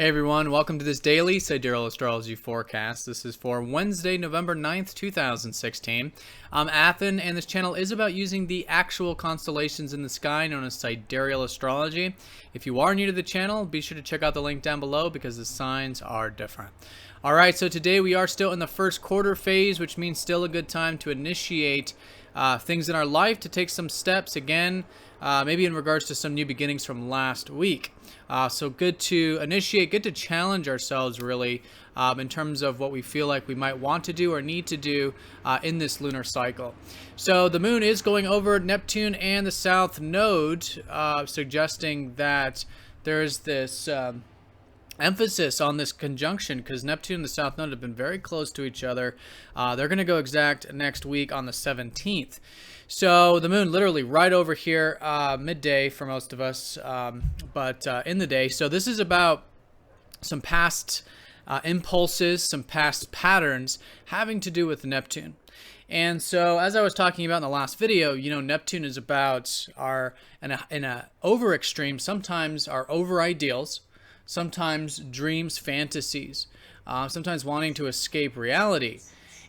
Hey everyone, welcome to this daily Sidereal Astrology forecast. This is for Wednesday, November 9th, 2016. I'm Athen, and this channel is about using the actual constellations in the sky known as Sidereal Astrology. If you are new to the channel, be sure to check out the link down below because the signs are different. Alright, so today we are still in the first quarter phase, which means still a good time to initiate things in our life, to take some steps again, maybe in regards to some new beginnings from last week. So good to initiate, good to challenge ourselves really in terms of what we feel like we might want to do or need to do in this lunar cycle. So the moon is going over Neptune and the south node, suggesting that there's this emphasis on this conjunction because Neptune and the south node have been very close to each other. They're going to go exact next week on the 17th. So the moon literally right over here, midday for most of us, but in the day. So this is about some past impulses, some past patterns having to do with Neptune. And so as I was talking about in the last video, you know, Neptune is about our, in a over extreme, sometimes our over ideals, sometimes dreams, fantasies, sometimes wanting to escape reality.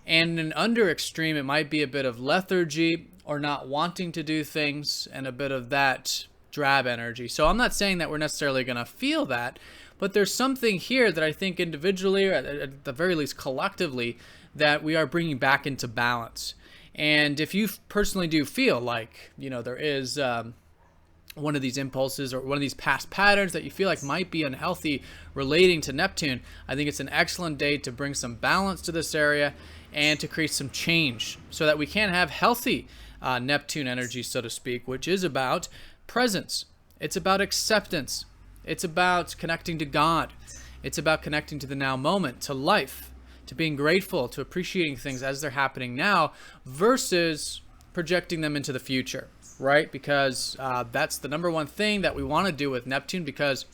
And in under extreme, it might be a bit of lethargy or not wanting to do things and a bit of that drab energy. So I'm not saying that we're necessarily going to feel that, but there's something here that I think individually, or at the very least collectively, that we are bringing back into balance. And if you personally do feel like, you know, there is one of these impulses or one of these past patterns that you feel like might be unhealthy relating to Neptune, I think it's an excellent day to bring some balance to this area and to create some change so that we can have healthy Neptune energy, so to speak, which is about presence. It's about acceptance. It's about connecting to God. It's about connecting to the now moment, to life, to being grateful, to appreciating things as they're happening now versus projecting them into the future, right? Because that's the number one thing that we want to do with Neptune, because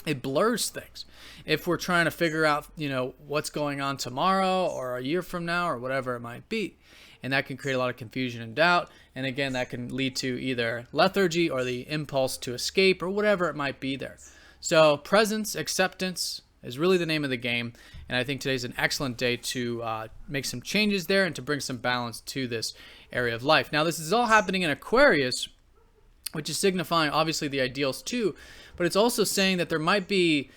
it blurs things. If we're trying to figure out, you know, what's going on tomorrow or a year from now or whatever it might be. And that can create a lot of confusion and doubt. And again, that can lead to either lethargy or the impulse to escape or whatever it might be there. So presence, acceptance is really the name of the game. And I think today's an excellent day to make some changes there and to bring some balance to this area of life. Now, this is all happening in Aquarius, which is signifying obviously the ideals too, but it's also saying that there might be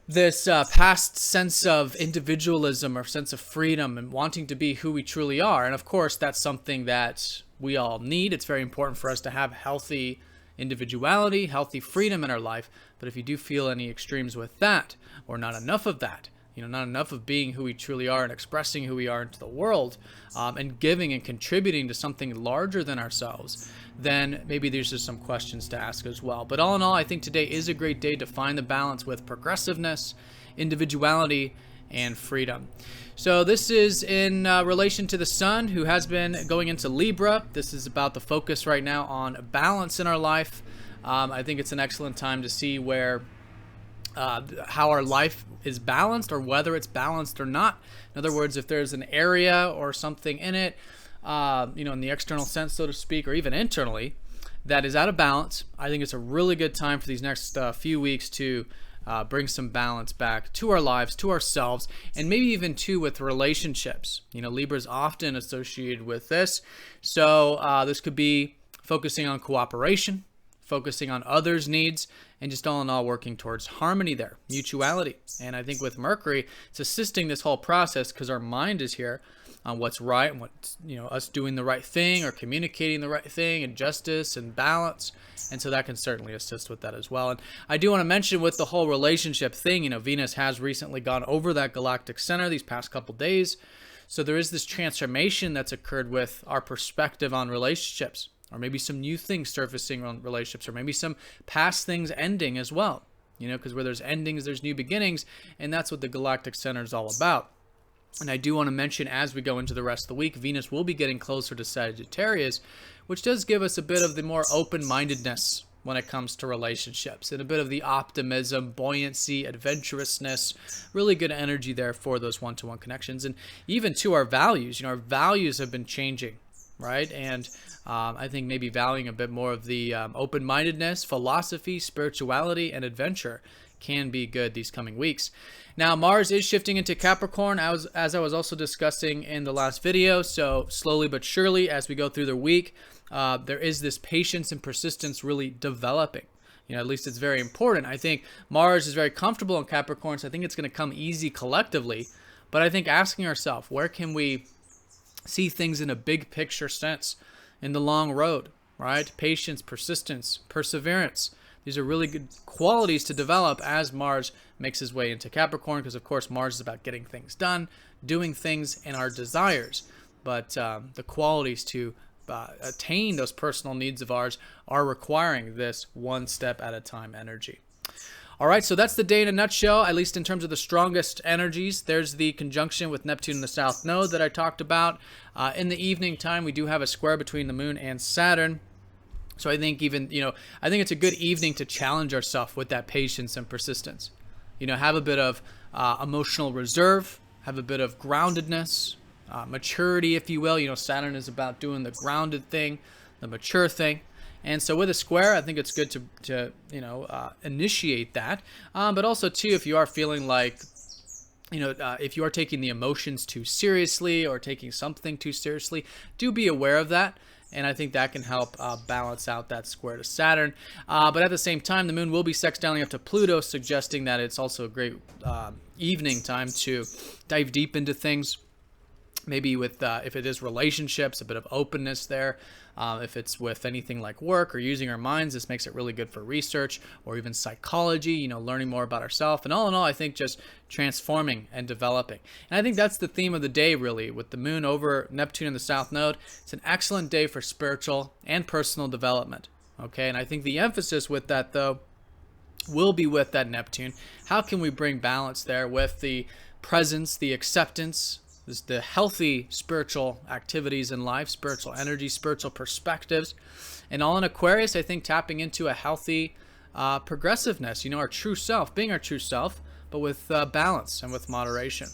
this past sense of individualism or sense of freedom and wanting to be who we truly are. And of course, that's something that we all need. It's very important for us to have healthy individuality, healthy freedom in our life. But if you do feel any extremes with that, or not enough of that, you know, not enough of being who we truly are and expressing who we are into the world, and giving and contributing to something larger than ourselves, then maybe there's just some questions to ask as well. But all in all, I think today is a great day to find the balance with progressiveness, individuality, and freedom. So this is in relation to the sun, who has been going into Libra. This is about the focus right now on balance in our life. I think it's an excellent time to see where how our life is balanced, or whether it's balanced or not. In other words, if there's an area or something in it, you know, in the external sense, so to speak, or even internally, that is out of balance, I think it's a really good time for these next few weeks to bring some balance back to our lives, to ourselves, and maybe even too with relationships. You know, Libra is often associated with this. So this could be focusing on cooperation, focusing on others' needs, and just all in all working towards harmony there, mutuality. And I think with Mercury, it's assisting this whole process because our mind is here on what's right and what's, you know, us doing the right thing or communicating the right thing, and justice and balance. And so that can certainly assist with that as well. And I do want to mention with the whole relationship thing, you know, Venus has recently gone over that galactic center these past couple days. So there is this transformation that's occurred with our perspective on relationships, or maybe some new things surfacing on relationships, or maybe some past things ending as well. You know, because where there's endings, there's new beginnings, and that's what the galactic center is all about. And I do want to mention, as we go into the rest of the week, Venus will be getting closer to Sagittarius, which does give us a bit of the more open-mindedness when it comes to relationships, and a bit of the optimism, buoyancy, adventurousness, really good energy there for those one-to-one connections. And even to our values, you know, our values have been changing, right? And I think maybe valuing a bit more of the open-mindedness, philosophy, spirituality, and adventure can be good these coming weeks. Now, Mars is shifting into Capricorn, as I was also discussing in the last video. So slowly but surely, as we go through the week, there is this patience and persistence really developing. At least it's very important. I think Mars is very comfortable in Capricorn, so I think it's going to come easy collectively. But I think asking ourselves, where can we see things in a big picture sense, in the long road, right? Patience, persistence, perseverance. These are really good qualities to develop as Mars makes his way into Capricorn, because of course Mars is about getting things done, doing things, and our desires. But the qualities to attain those personal needs of ours are requiring this one step at a time energy. All right, so that's the day in a nutshell, at least in terms of the strongest energies. There's the conjunction with Neptune in the South Node that I talked about. In the evening time, we do have a square between the Moon and Saturn. So I think I think it's a good evening to challenge ourselves with that patience and persistence. Have a bit of emotional reserve, have a bit of groundedness, maturity, if you will. Saturn is about doing the grounded thing, the mature thing. And so with a square, I think it's good to initiate that. But also, too, if you are feeling like, if you are taking the emotions too seriously or taking something too seriously, do be aware of that. And I think that can help balance out that square to Saturn. But at the same time, the Moon will be sextiling up to Pluto, suggesting that it's also a great evening time to dive deep into things. Maybe with, if it is relationships, a bit of openness there. If it's with anything like work or using our minds, this makes it really good for research or even psychology, learning more about ourselves. And all in all, I think just transforming and developing. And I think that's the theme of the day, really, with the Moon over Neptune in the South Node. It's an excellent day for spiritual and personal development. Okay, and I think the emphasis with that, though, will be with that Neptune. How can we bring balance there with the presence, the acceptance, the healthy spiritual activities in life, spiritual energy, spiritual perspectives, and all in Aquarius, I think tapping into a healthy progressiveness, our true self, being our true self, but with balance and with moderation.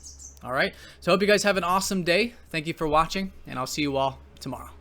All right. So I hope you guys have an awesome day. Thank you for watching, and I'll see you all tomorrow.